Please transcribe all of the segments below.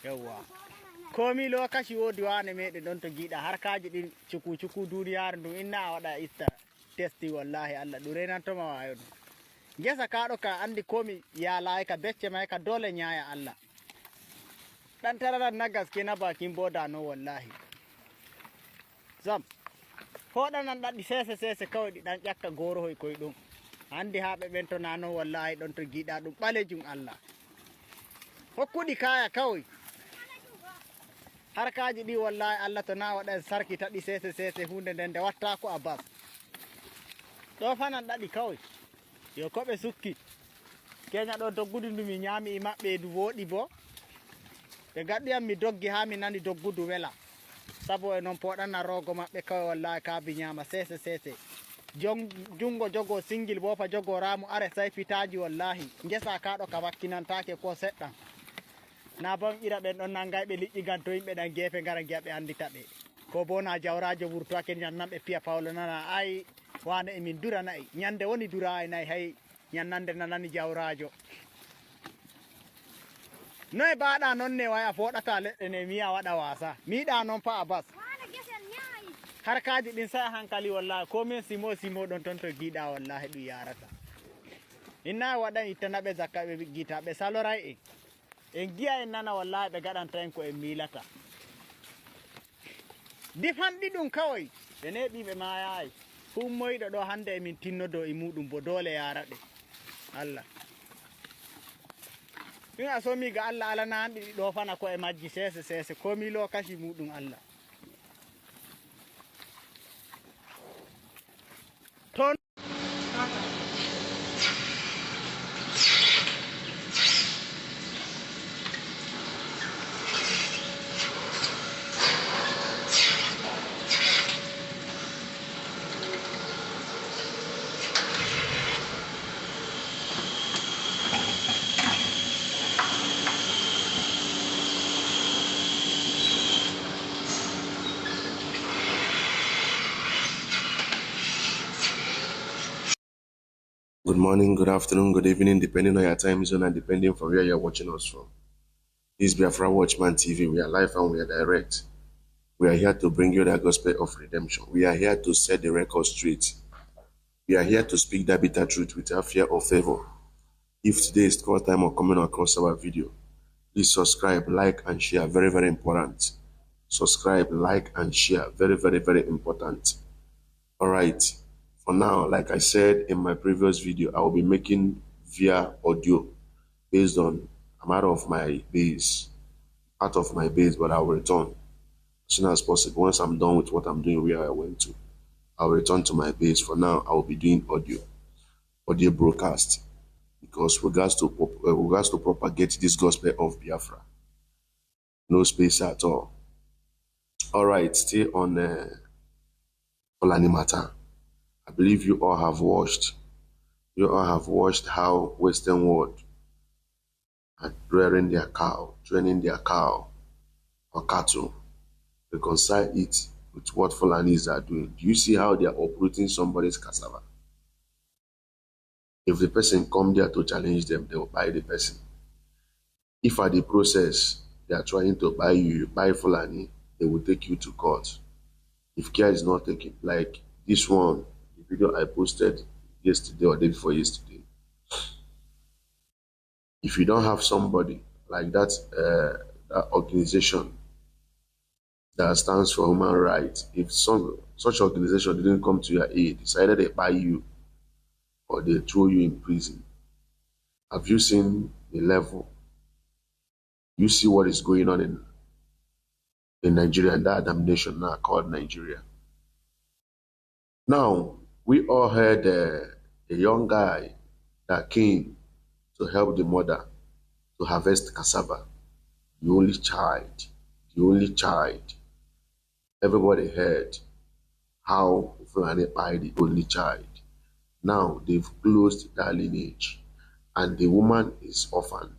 yawwa komi lokaci wodi wane meɗe don to giɗa harkaji ɗin cuku duniyaaru ndu inna a waɗa itta testi wallahi Allah ɗum renantoma wayo ɗum gesa kaɗo ka andi komi yalayi ka becce may ka dole ñaya Allah ɗan tararan na gaske na bakin boda no wallahi zam hoɗanan ɗaɗi sese kawai ɗi ɗan ƴakka gorohoy koye ɗum handi ha ɓe ɓen to nano wallahi ɗon to giɗa ɗum ɓalejum Allah hokkuɗi kaya kawai harkaji ɗi wallahi Allah to na waɗa sarki taɗi sese hunde nden nde wattako a bas ɗo fanan ɗaɗi kawai yo koɓe sukki keña ɗo doggudu ndu mi ñami e maɓɓe ndu woɗi bo ɓe gaɗɗiyam mi doggi ha mi nani doggudu wela sabo e noon poɗana rogo maɓɓe kawai wallahi kabi ñama sese jungo jogo singil bofa jogo ramu are sayfitaji wallahi gesa kaɗo ka wakkinantake ko seɗɗan na bam ira ɓen ɗon nangayɓe liƴƴi gan to yimɓe ɗan gefe gara giya ɓe andita ɓe ko bo na jawrajo wurtoake ñannan ɓe piya pawlo nana ay wane emin dura nayi ñande woni dura e nayi hay ñannande nanani jawrajo noye baɗa noon ne way a foɗata leɗɗe ne miya waɗa wasa miɗa noon fa a bas harkaji ɗin sa hankali wallahi komin simo ɗon ton to giɗa wallahi ɗum yarata inna waɗan ittanaɓe zakka ɓe gita ɓe saloray en giya en nana wallahi ɓe gaɗanta en ko en milata difanɗi ɗum kawai ɓe neɓi ɓe mayayi hummoyɗo ɗo hande emin tinnodo e muɗum bo dole yaraɗe Allah ɗum a somi ga Allah alana hanɗi ɗo fana ko e majji sese komi lokaci muɗum Allah ton Good morning, good afternoon, good evening, depending on your time zone and depending from where you're watching us from. This is Biafra Watchman TV. We are live and we are direct. We are here to bring you the gospel of redemption. We are here to set the record straight. We are here to speak that bitter truth without fear or favor. If today is the first time of coming across our video, please subscribe, like, and share. Very, very important. Subscribe, like, and share. Very, very important. All right. For now, like I said in my previous video, I will be making via audio based on I'm out of my base, but I will return as soon as possible. Once I'm done with what I'm doing where I went to, I'll return to my base. For now, I will be doing audio broadcast because we got to propagate this gospel of Biafra. No space at all. All right, stay on Fulani matter. I believe you all have watched how Western world are training their cow or cattle, reconcile it with what Fulanis are doing. Do you see how they are uprooting somebody's cassava? If the person come there to challenge them, they will buy the person. If at the process they are trying to buy you, buy Fulani, they will take you to court. If care is not taken, like this one, video I posted yesterday or day before yesterday. If you don't have somebody like that, that organization that stands for human rights, if such organization didn't come to your aid, decided they buy you or they throw you in prison, have you seen the level? You see what is going on in Nigeria and that damn nation now called Nigeria. Now, we all heard a young guy that came to help the mother to harvest cassava, the only child. Everybody heard how Fulani died the only child. Now they've closed that lineage and the woman is orphaned.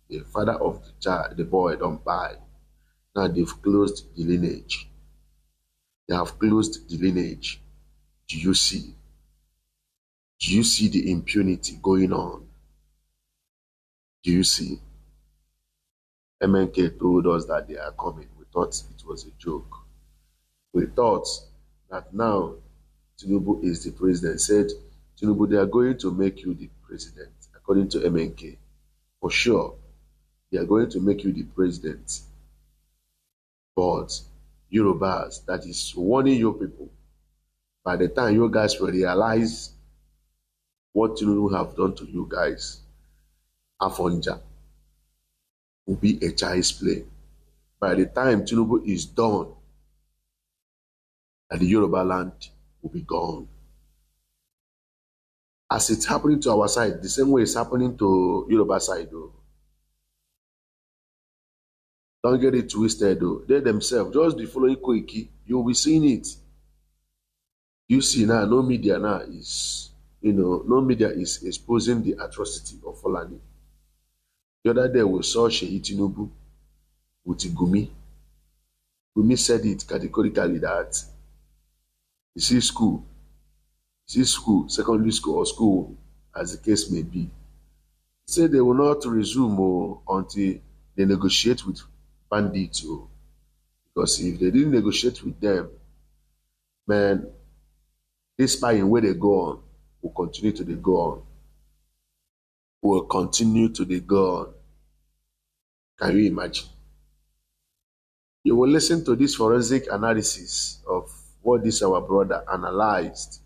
The father of the child, the boy, don't buy. Now they've closed the lineage. They have closed the lineage. Do you see? Do you see the impunity going on? Do you see? MNK told us that they are coming, we thought it was a joke. We thought that now Tinubu is the president. Said, Tinubu, they are going to make you the president, according to MNK. For sure, they are going to make you the president. But Yorubas, that is warning you people, by the time you guys will realize what Tinubu have done to you guys, Afonja will be a child's play. By the time Tinubu is done, and the Yoruba land will be gone. As it's happening to our side, the same way it's happening to Yoruba side, though. Don't get it twisted, though. They themselves, just be following Koiki, you'll be seeing it. You see now, no media now is, no media is exposing the atrocity of Fulani. The other day we saw Sheyi Tinubu with Gumi. Gumi said it categorically that you see school, secondary school or school, as the case may be, say they will not resume until they negotiate with bandits. Because if they didn't negotiate with them, man, this spying where they go on will continue to go on. Will continue to go on. Can you imagine? You will listen to this forensic analysis of what this our brother analyzed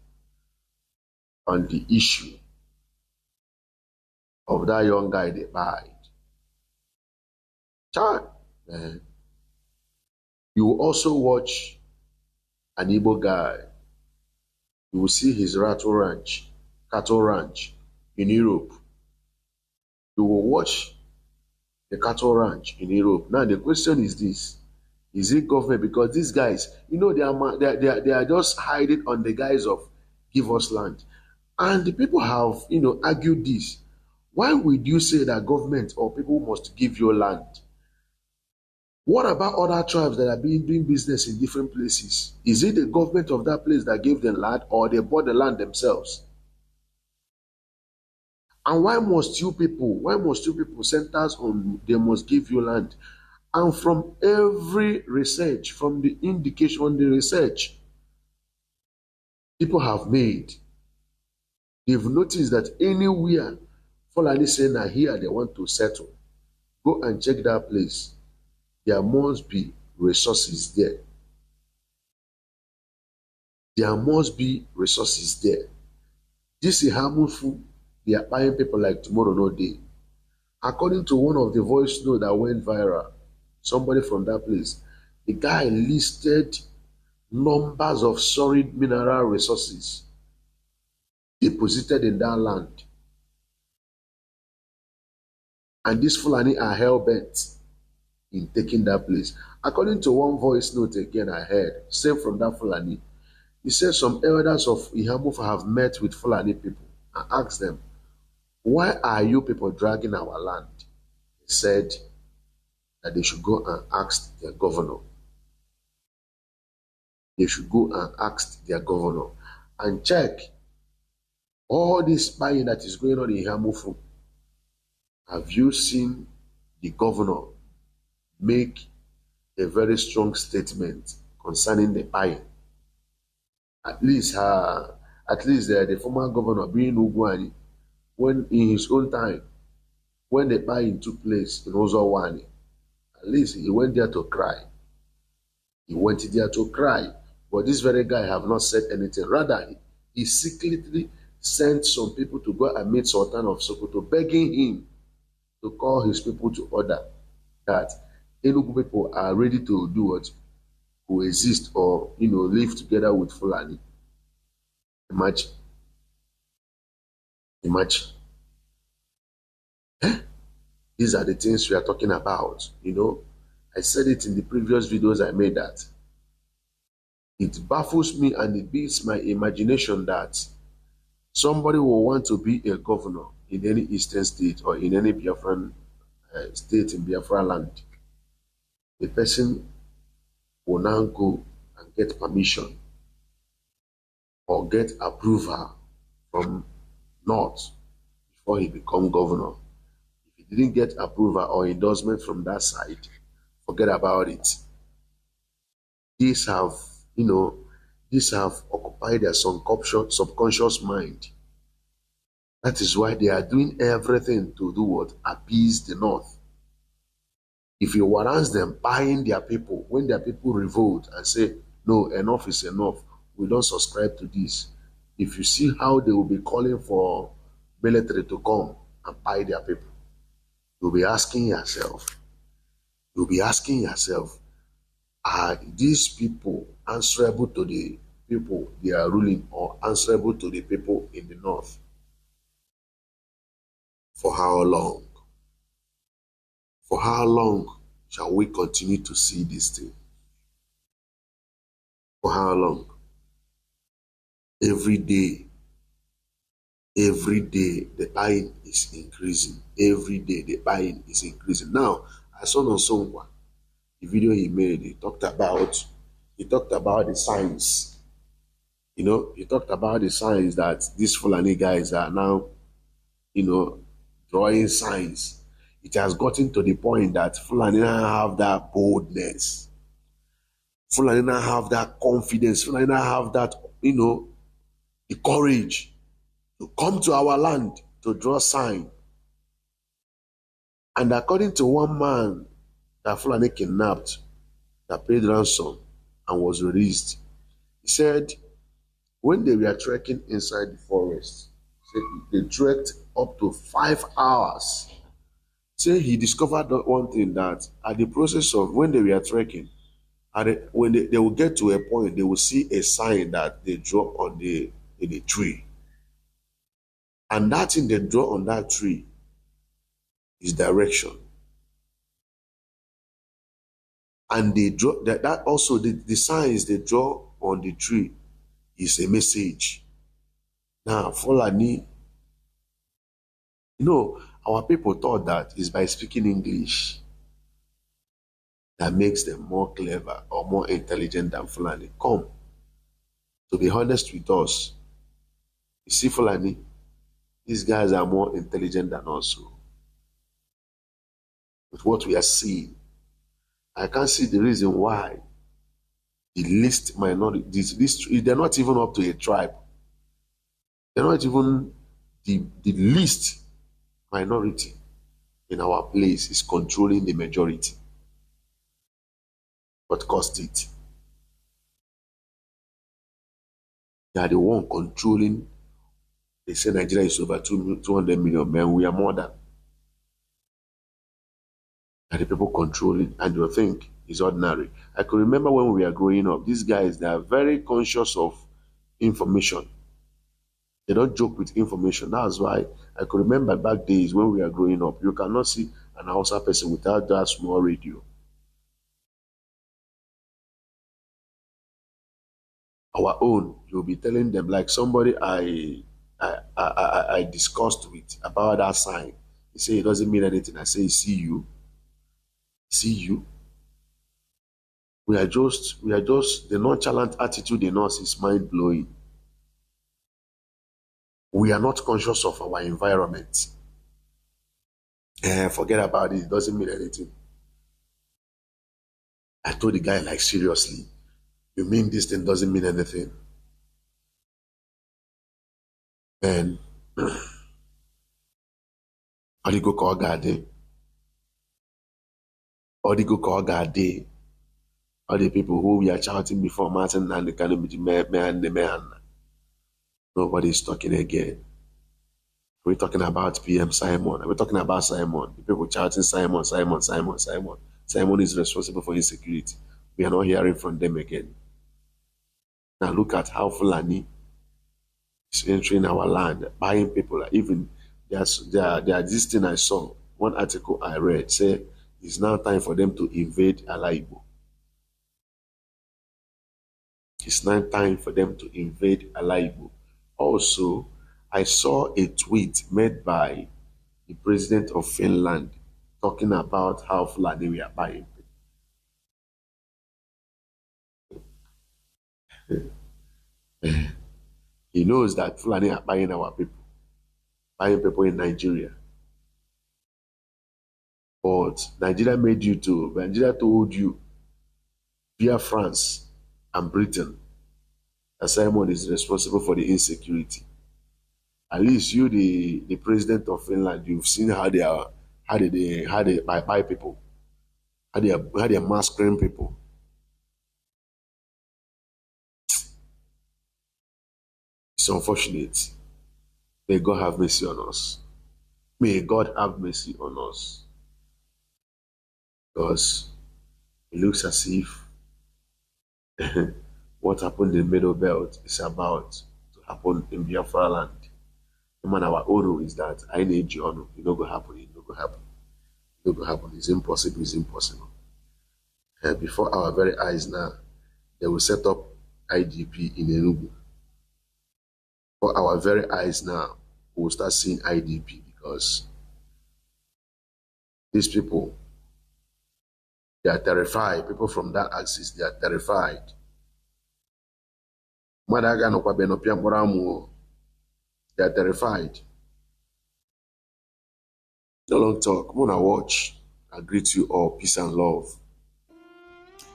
on the issue of that young guy they died. Child, man. You will also watch an Igbo guy. You will see his cattle ranch in Europe. You will watch the cattle ranch in Europe. Now the question is this: is it government? Because these guys, they are just hiding on the guise of give us land, and the people have argued this. Why would you say that government or people must give you land? What about other tribes that are doing business in different places? Is it the government of that place that gave them land, or they bought the land themselves? And why must you people centers on they must give you land? And from every research, from the indication on the research people have made, they've noticed that anywhere Fulani say na here they want to settle, go and check that place. There must be resources there. There must be resources there. This is harmful. They are buying people like tomorrow no day. According to one of the voice notes that went viral, somebody from that place, the guy listed numbers of solid mineral resources deposited in that land. And these Fulani are hell-bent in taking that place. According to one voice note again I heard, same from that Fulani, he said some elders of Ihamufa have met with Fulani people and asked them, why are you people dragging our land? He said that they should go and ask their governor. They should go and ask their governor and check all this spying that is going on in Ihamufu. Have you seen the governor make a very strong statement concerning the buying? At least the former governor, being Ugwani, when in his own time, when the buying took place in Ozawani, at least he went there to cry. He went there to cry. But this very guy have not said anything. Rather, he secretly sent some people to go and meet Sultan of Sokoto, begging him to call his people to order that Enugu people are ready to do what? Coexist or, live together with Fulani. Imagine. Imagine. These are the things we are talking about. I said it in the previous videos I made that it baffles me and it beats my imagination that somebody will want to be a governor in any eastern state or in any Biafran state in Biafra land. The person will now go and get permission or get approval from North before he become governor. If he didn't get approval or endorsement from that side, forget about it. These have, these have occupied their subconscious mind. That is why they are doing everything to do what? Appease the North. If you warrant them buying their people, when their people revolt and say, no, enough is enough, we don't subscribe to this. If you see how they will be calling for military to come and buy their people, you'll be asking yourself, are these people answerable to the people they are ruling or answerable to the people in the North? For how long? For how long shall we continue to see this thing? For how long? Every day, the buying is increasing. Every day, the buying is increasing. Now, I saw on Songwa, the video he made, he talked about the signs. He talked about the signs that these Fulani guys are now, drawing signs. It has gotten to the point that Fulani now have that boldness. Fulani now have that confidence. Fulani now have that, the courage to come to our land to draw sign. And according to one man that Fulani kidnapped, that paid ransom and was released, he said when they were trekking inside the forest, they trekked up to 5 hours. Say he discovered one thing, that at the process of when they were trekking, when they will get to a point, they will see a sign that they draw on the tree. And that thing they draw on that tree is direction. And they draw that also the signs they draw on the tree is a message. Now, Fulani, our people thought that is by speaking English that makes them more clever or more intelligent than Fulani. Come, to be honest with us, you see Fulani, these guys are more intelligent than us. With what we are seeing, I can't see the reason why the least minority, they're not even up to a tribe. They're not even the least minority in our place is controlling the majority. What caused it? They are the one controlling. They say Nigeria is over 200 million men. We are more than. And the people controlling, and you think it's ordinary. I can remember when we were growing up, these guys, they are very conscious of information. They don't joke with information. That's why I could remember back days when we were growing up, you cannot see an Hausa person without that small radio. Our own, you'll be telling them, like somebody I discussed with about that sign. He said it doesn't mean anything. I say, see you. We are just the nonchalant attitude in us is mind blowing. We are not conscious of our environment. Forget about it. It doesn't mean anything. I told the guy, like, seriously, you mean this thing doesn't mean anything? And all the go call God, all the people who we are shouting before Martin and the kind of man. Nobody is talking again. We're talking about PM Simon. We're talking about Simon. The people shouting Simon. Simon is responsible for insecurity. We are not hearing from them again. Now look at how Fulani is entering our land, buying people. Even there's this thing I saw, one article I read, say it's now time for them to invade Alaibo. It's now time for them to invade Alaibo. Also, I saw a tweet made by the president of Finland talking about how Fulani we are buying people. He knows that Fulani are buying our people, buying people in Nigeria. But Nigeria told you via France and Britain that Simon is responsible for the insecurity. At least you, the president of Finland, you've seen how they buy people, how they are massacring people. It's unfortunate. May God have mercy on us. May God have mercy on us. Because it looks as if what happened in the Middle Belt is about to happen in Biafra land. No man, our own is that I need you on. It not go happen. It not go happen. It not go happen. It's impossible. It's impossible. Before our very eyes now, they will set up IDP in Enugu. For our very eyes now, we will start seeing IDP because these people, they are terrified. People from that axis, they are terrified. They are terrified. No long talk. I'm gonna watch. I greet you all. Peace and love.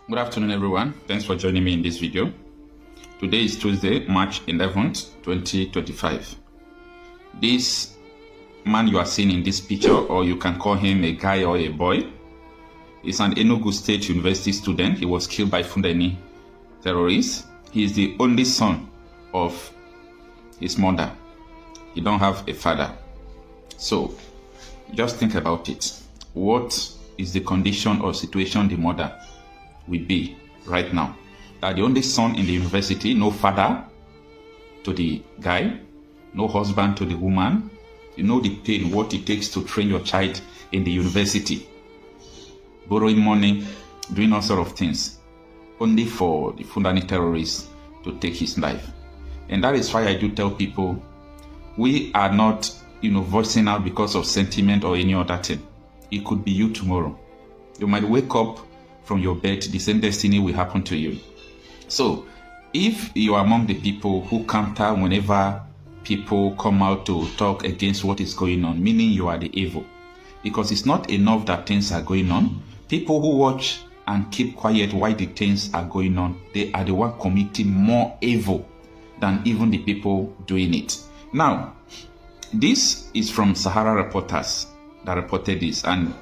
Good afternoon, everyone. Thanks for joining me in this video. Today is Tuesday, March 11th, 2025. This man you are seeing in this picture, or you can call him a guy or a boy, is an Enugu State University student. He was killed by Fulani terrorists. He is the only son of his mother. He don't have a father. So just think about it. What is the condition or situation the mother will be right now? That the only son in the university, no father to the guy, no husband to the woman. You know the pain, what it takes to train your child in the university. Borrowing money, doing all sorts of things, only for the Fulani terrorists to take his life. And that is why I do tell people, we are not, voicing out because of sentiment or any other thing. It could be you tomorrow. You might wake up from your bed, the same destiny will happen to you. So, if you are among the people who counter whenever people come out to talk against what is going on, meaning you are the evil. Because it's not enough that things are going on. People who watch and keep quiet while the things are going on, they are the one committing more evil than even the people doing it. Now, this is from Sahara Reporters that reported this, and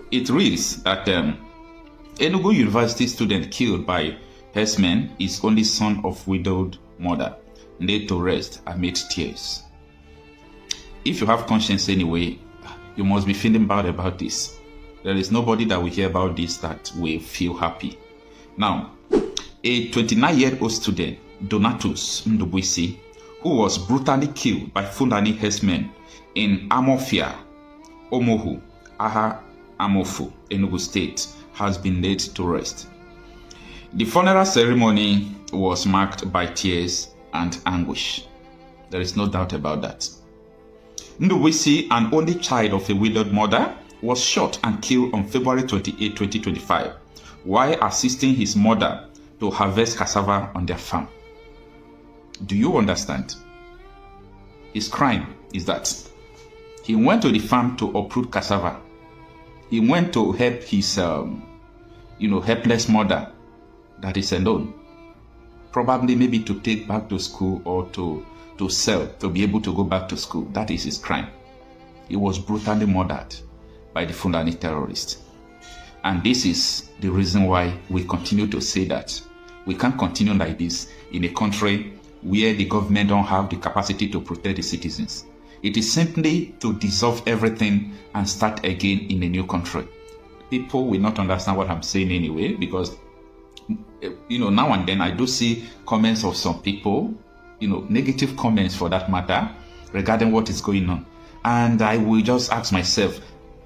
it reads that Enugu University student killed by herdsmen is only son of widowed mother, laid to rest amid tears. If you have conscience anyway, you must be feeling bad about this. There is nobody that will hear about this that will feel happy. Now, a 29-year-old student, Donatus Ndubuisi, who was brutally killed by Fulani herdsmen in Amofia, Omohu, Aha Amofu, Enugu State, has been laid to rest. The funeral ceremony was marked by tears and anguish. There is no doubt about that. Ndubuisi, an only child of a widowed mother, was shot and killed on February 28, 2025, while assisting his mother to harvest cassava on their farm. Do you understand? His crime is that he went to the farm to uproot cassava. He went to help his, helpless mother that is alone. Probably maybe to take back to school or to sell, to be able to go back to school. That is his crime. He was brutally murdered by the Fulani terrorists. And this is the reason why we continue to say that we can't continue like this in a country where the government don't have the capacity to protect the citizens. It is simply to dissolve everything and start again in a new country. People will not understand what I'm saying anyway, because now and then I do see comments of some people, negative comments for that matter, regarding what is going on. And I will just ask myself,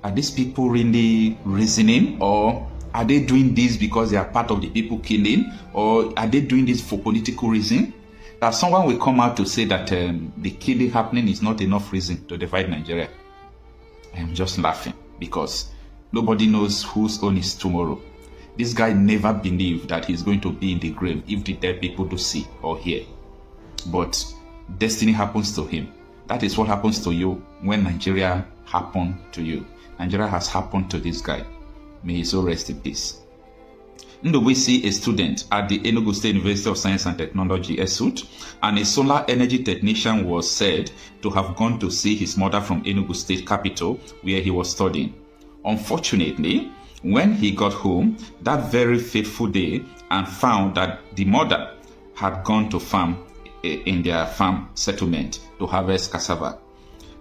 are these people really reasoning, or are they doing this because they are part of the people killing, or are they doing this for political reason? That someone will come out to say that the killing happening is not enough reason to divide Nigeria. I am just laughing because nobody knows whose own is tomorrow. This guy never believed that he's going to be in the grave if the dead people do see or hear. But destiny happens to him. That is what happens to you when Nigeria happened to you. Nigeria has happened to this guy. May he so rest in peace. Ndubuisi, a student at the Enugu State University of Science and Technology, ESUT, and a solar energy technician, was said to have gone to see his mother from Enugu State capital, where he was studying. Unfortunately, when he got home that very fateful day and found that the mother had gone to farm in their farm settlement to harvest cassava.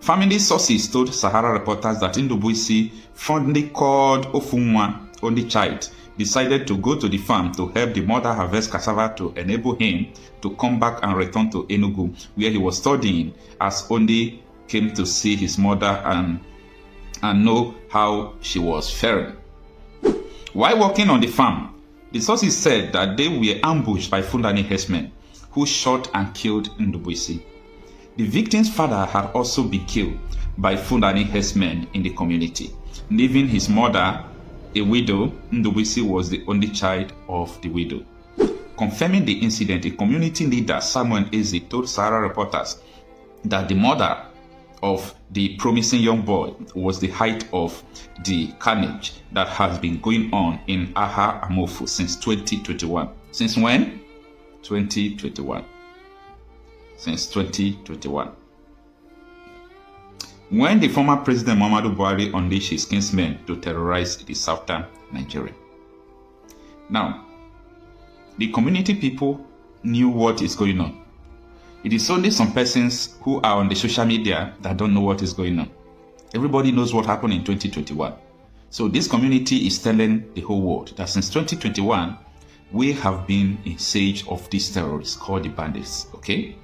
Family sources told Sahara reporters that Ndubuisi, fondly called Ofunwa, only child, decided to go to the farm to help the mother harvest cassava to enable him to come back and return to Enugu, where he was studying, as only came to see his mother and know how she was faring. While working on the farm, the sources said that they were ambushed by Fulani herdsmen who shot and killed Ndubuisi. The victim's father had also been killed by Fulani herdsmen in the community, leaving his mother a widow. Ndubuisi was the only child of the widow. Confirming the incident, a community leader, Samuel Eze, told Sahara reporters that the mother of the promising young boy was the height of the carnage that has been going on in Aha Amofu since 2021. Since when? 2021. Since 2021. When the former President Muhammadu Buhari unleashed his kinsmen to terrorize the southern Nigeria. Now, the community people knew what is going on. It is only some persons who are on the social media that don't know what is going on. Everybody knows what happened in 2021. So this community is telling the whole world that since 2021, we have been in siege of these terrorists called the bandits. Okay?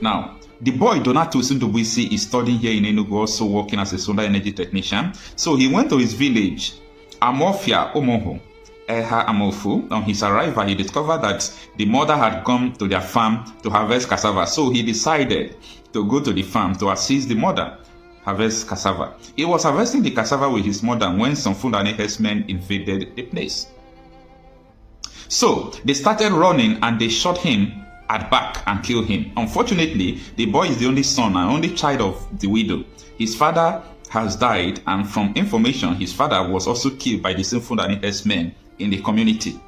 Now, the boy Donatus Ndubuisi is studying here in Enugu, also working as a solar energy technician. So he went to his village, Amofia Omoho, Eha Amofu. On his arrival, he discovered that the mother had come to their farm to harvest cassava. So he decided to go to the farm to assist the mother harvest cassava. He was harvesting the cassava with his mother when some Fulani herdsmen invaded the place. So they started running and they shot him at back and killed him. Unfortunately, the boy is the only son and only child of the widow. His father has died, and from information, his father was also killed by the same Fulani herdsmen in the community.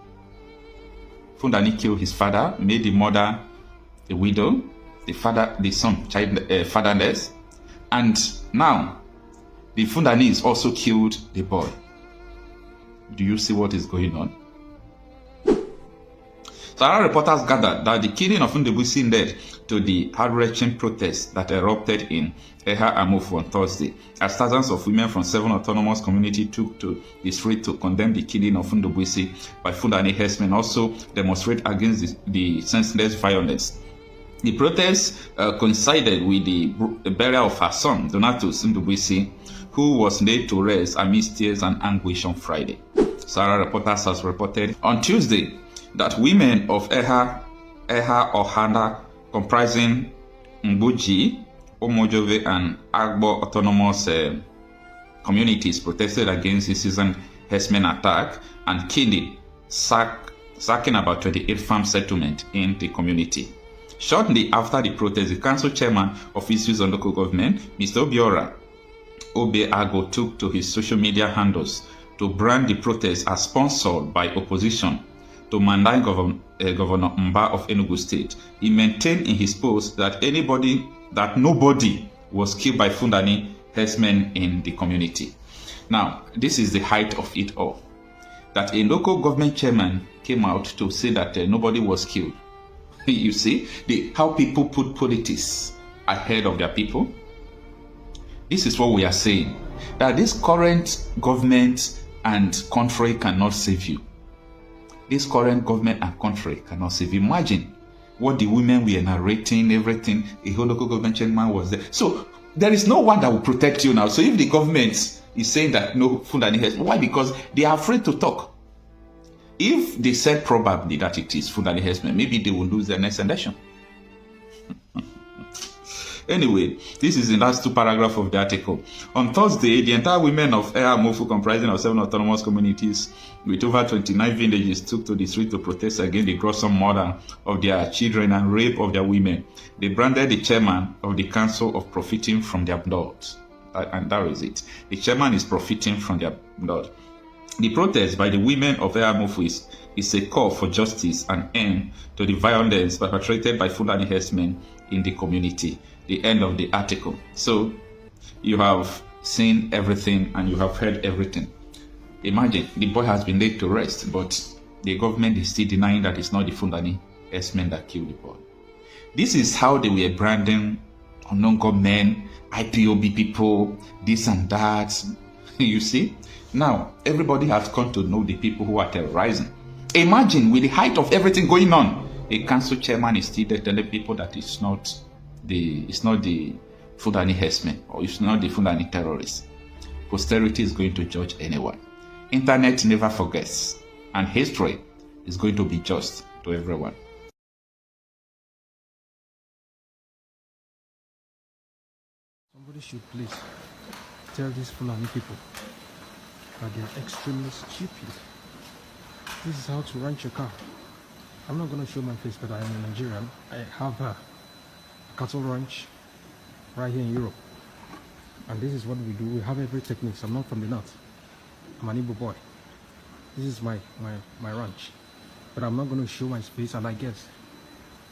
Fulani killed his father, made the mother a widow, the son fatherless, and now the Fulanis also killed the boy. Do you see what is going on? Sahara reporters gathered that the killing of Ndubuisi led to the heart-wrenching protests that erupted in Eha Amofu on Thursday, as thousands of women from 7 autonomous communities took to the street to condemn the killing of Ndubuisi by Fulani herdsmen, also demonstrate against the senseless violence. The protests coincided with the burial of her son, Donatus Ndubuisi, who was laid to rest amidst tears and anguish on Friday. Sahara reporters has reported on Tuesday that women of Eha Ohana, comprising Mbuji, Omojove, and Agbo autonomous communities, protested against the season herdsmen attack and killing, sacking about 28 farm settlements in the community. Shortly after the protest, the council chairman of issues on local government, Mr. Obiora Obe Ago, took to his social media handles to brand the protest as sponsored by opposition to Mandai Governor Mba of Enugu State. He maintained in his post that nobody was killed by Fulani herdsmen in the community. Now, this is the height of it all. That a local government chairman came out to say that nobody was killed. You see how people put politics ahead of their people. This is what we are saying, that this current government and country cannot save you. This current government and country cannot save you. Imagine what the women were narrating, everything. A whole local government chairman was there. So there is no one that will protect you now. So if the government is saying that no Fulani herdsmen, why? Because they are afraid to talk. If they said probably that it is Fulani herdsmen, maybe they will lose their next election. Anyway, this is the last 2 paragraphs of the article. On Thursday, the entire women of Eha Amofu, comprising of 7 autonomous communities with over 29 villages, took to the street to protest against the gruesome murder of their children and rape of their women. They branded the chairman of the council of profiting from their blood. and that is it. The chairman is profiting from their blood. The protest by the women of Eamufu is a call for justice and end to the violence perpetrated by Fulani herdsmen in the community. The end of the article. So you have seen everything and you have heard everything. Imagine the boy has been laid to rest, but the government is still denying that it's not the Fulani herdsmen that killed the boy. This is how they were branding unknown gunmen, IPOB people, this and that. You see? Now, everybody has come to know the people who are terrorizing. Imagine, with the height of everything going on, a council chairman is still telling people that it's not the Fulani herdsmen, or it's not the Fulani terrorists. Posterity is going to judge anyone. Internet never forgets, and history is going to be just to everyone. Somebody should please tell these Fulani people that they are extremely stupid. This is how to ranch a cow. I'm not going to show my face, but I am a Nigerian. I have a cattle ranch right here in Europe. And this is what we do. We have every technique. I'm not from the north. I'm an Igbo boy. This is my ranch. But I'm not going to show my face, and I guess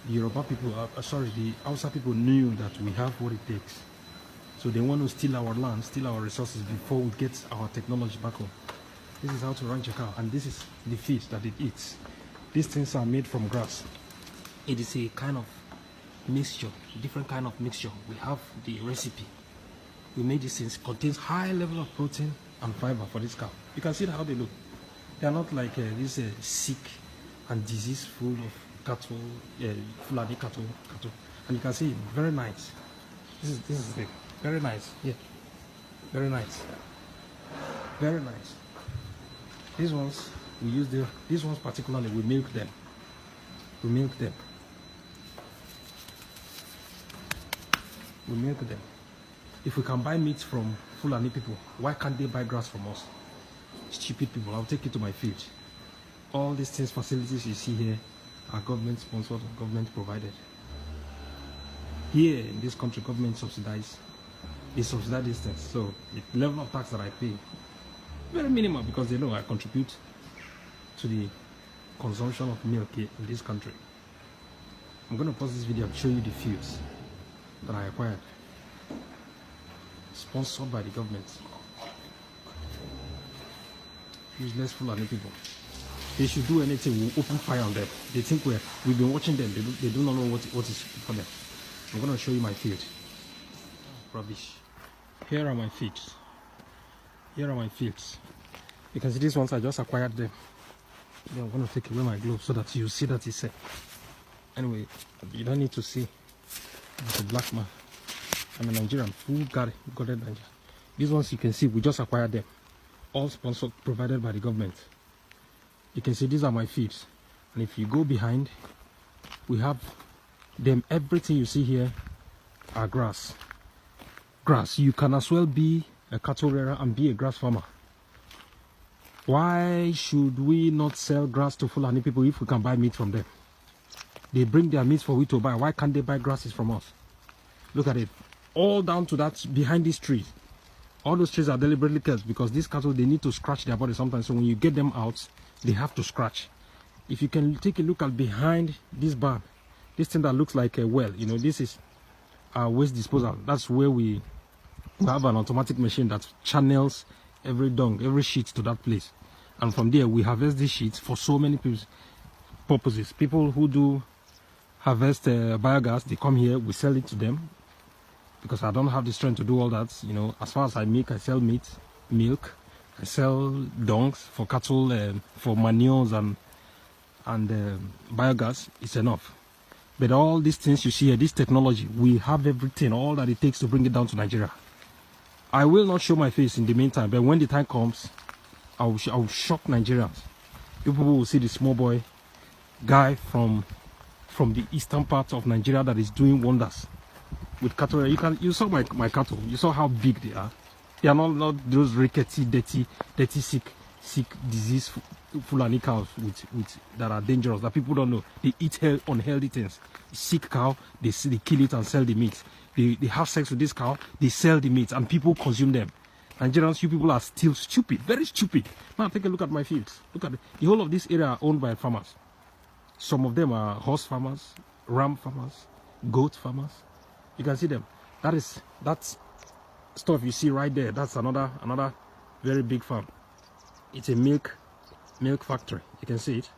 the Yoruba people, the Hausa people knew that we have what it takes. So they want to steal our land, steal our resources before we get our technology back home. This is how to ranch a cow, and this is the feed that it eats. These things are made from grass. It is a kind of mixture, different kind of mixture. We have the recipe. We made these things, contains high level of protein and fiber for this cow. You can see how they look. They are not like this sick and disease full of cattle, Fulani cattle. And you can see very nice. This is big. Very nice. Yeah. Very nice. Very nice. These ones we use these ones particularly we milk them. We milk them. We milk them. If we can buy meat from Fulani people, why can't they buy grass from us? Stupid people. I'll take you to my field. All these things, facilities you see here are government sponsored, government provided. Here in this country, government subsidize. They subsidize these things. So the level of tax that I pay, very minimal, because they know I contribute to the consumption of milk here in this country. I'm going to pause this video and show you the fields that I acquired, sponsored by the government. Useless Fulani people. They should do anything, we'll open fire on them. They think we've been watching them, they do not know what is for them. I'm going to show you my field. Rubbish. Here are my fields. Here are my fields. You can see these ones, I just acquired them. Yeah, I'm going to take away my gloves so that you see that it's anyway, you don't need to see. It's a black man. I'm a Nigerian. Who got it? Got it, Nigeria. These ones you can see, we just acquired them. All sponsored, provided by the government. You can see these are my fields. And if you go behind, we have them. Everything you see here are grass. Grass. You can as well be a cattle rearer and be a grass farmer. Why should we not sell grass to Fulani people if we can buy meat from them? They bring their meat for we to buy. Why can't they buy grasses from us? Look at it. All down to that, behind these trees. All those trees are deliberately kept because these cattle, they need to scratch their body sometimes. So when you get them out, they have to scratch. If you can take a look at behind this barn, this thing that looks like a well, you know, this is our waste disposal. That's where we have an automatic machine that channels every dung, every sheet to that place. And from there, we harvest these sheets for so many purposes. People who do harvest biogas, they come here, we sell it to them. Because I don't have the strength to do all that, you know. As far as I make, I sell meat, milk, I sell dungs for cattle, for manures and biogas. It's enough. But all these things you see here, this technology, we have everything, all that it takes to bring it down to Nigeria. I will not show my face in the meantime, but when the time comes, I will shock Nigerians. People will see the small boy guy from the eastern part of Nigeria that is doing wonders with cattle. You saw my cattle. You saw how big they are. They are not those rickety, dirty, sick, disease Fulani cows with that are dangerous, that people don't know. They eat unhealthy things. Sick cow, they kill it and sell the meat. They have sex with this cow. They sell the meat, and people consume them. Nigerians, you people are still stupid, very stupid. Now take a look at my fields. Look at it. The whole of this area are owned by farmers. Some of them are horse farmers, ram farmers, goat farmers. You can see them. That's stuff you see right there. That's another very big farm. It's a milk factory. You can see it.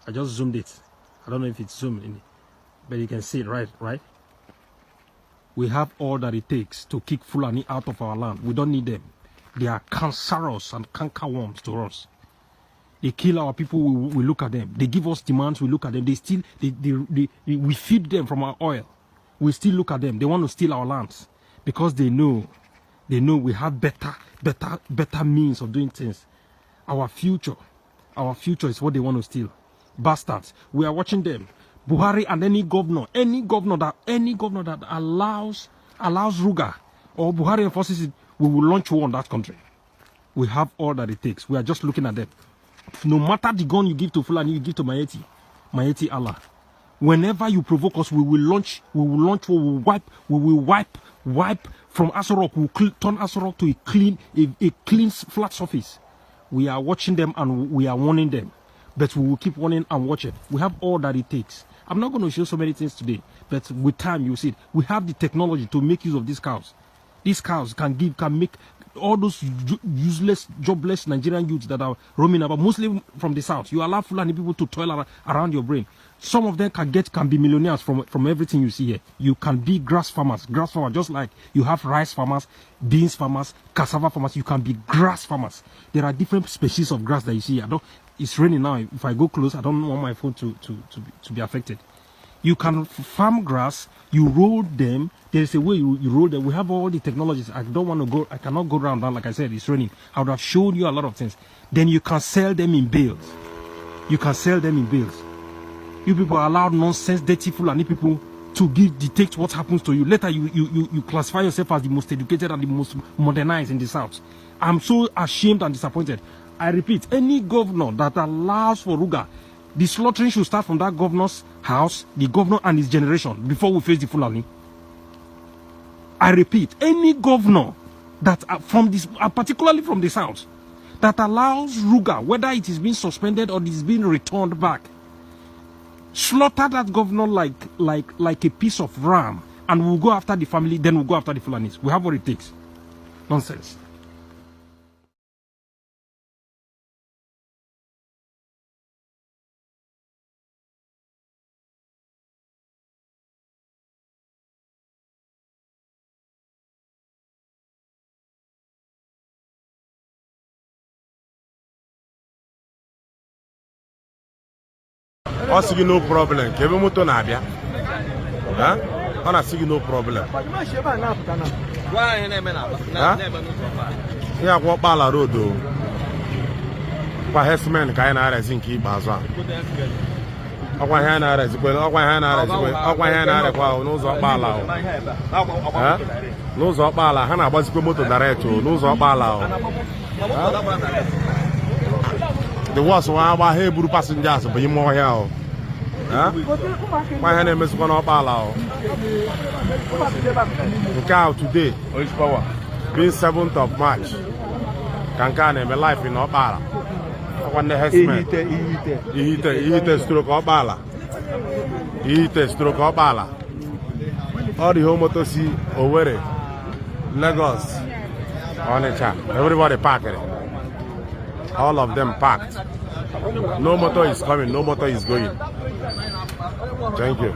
I just zoomed it. I don't know if it's zoomed in, but you can see it right. We have all that it takes to kick Fulani out of our land. We don't need them. They are cancerous and cankerworms to us. They kill our people, we look at them. They give us demands, we look at them. We feed them from our oil. We still look at them. They want to steal our lands because they know we have better means of doing things. Our future is what they want to steal. Bastards. We are watching them. Buhari and any governor that allows Ruga or Buhari enforces it, we will launch war on that country. We have all that it takes. We are just looking at them. No matter the gun you give to Fulani, you give to Mayeti Allah. Whenever you provoke us, we will launch war. We will wipe from Asorok. We will turn Asorok to a clean flat surface. We are watching them and we are warning them. But we will keep warning and watching. We have all that it takes. I'm not going to show so many things today, but with time you see it. We have the technology to make use of these cows. These cows can make all those useless, jobless Nigerian youths that are roaming about, mostly from the south. You allow Fulani people to toil around your brain. Some of them can be millionaires from everything you see here. You can be grass farmers, just like you have rice farmers, beans farmers, cassava farmers. You can be grass farmers. There are different species of grass that you see here. It's raining now. If I go close, I don't want my phone to be affected. You can farm grass, you roll them. There's a way you roll them. We have all the technologies. I cannot go around that. Like I said, it's raining. I would have shown you a lot of things. Then you can sell them in bales. You people allow nonsense, dirty Fulani people to dictate what happens to you. Later, you classify yourself as the most educated and the most modernized in the South. I'm so ashamed and disappointed. I repeat, any governor that allows for Ruga, the slaughtering should start from that governor's house, the governor and his generation, before we face the Fulani. I repeat, any governor that particularly from the South, that allows Ruga, whether it is being suspended or it is being returned back, slaughter that governor like a piece of ram, and we'll go after the family, then we'll go after the Fulanis. We have what it takes. Nonsense. Asking no problem. Kevin Moto Nabia. Huh? I'm asking no problem. Yeah, what Bala Road do? For Hessman, Kayana as in Keep Baza. Aquahana as well, Aquahana, knows of Bala. Knows of Bala, Hana was Moto Directo, knows of Bala. There was one Hebrew passengers, but you more here. My name is one of Bala. Cow today, being 7th of March. Kankane, my life in Obala. One the Hessman. He stroke Obala. He stroke Obala. All the homotosi, Owerri, Lagos, Onitsha, everybody packed it. All of them packed. No motor is coming, no motor is going. Thank you.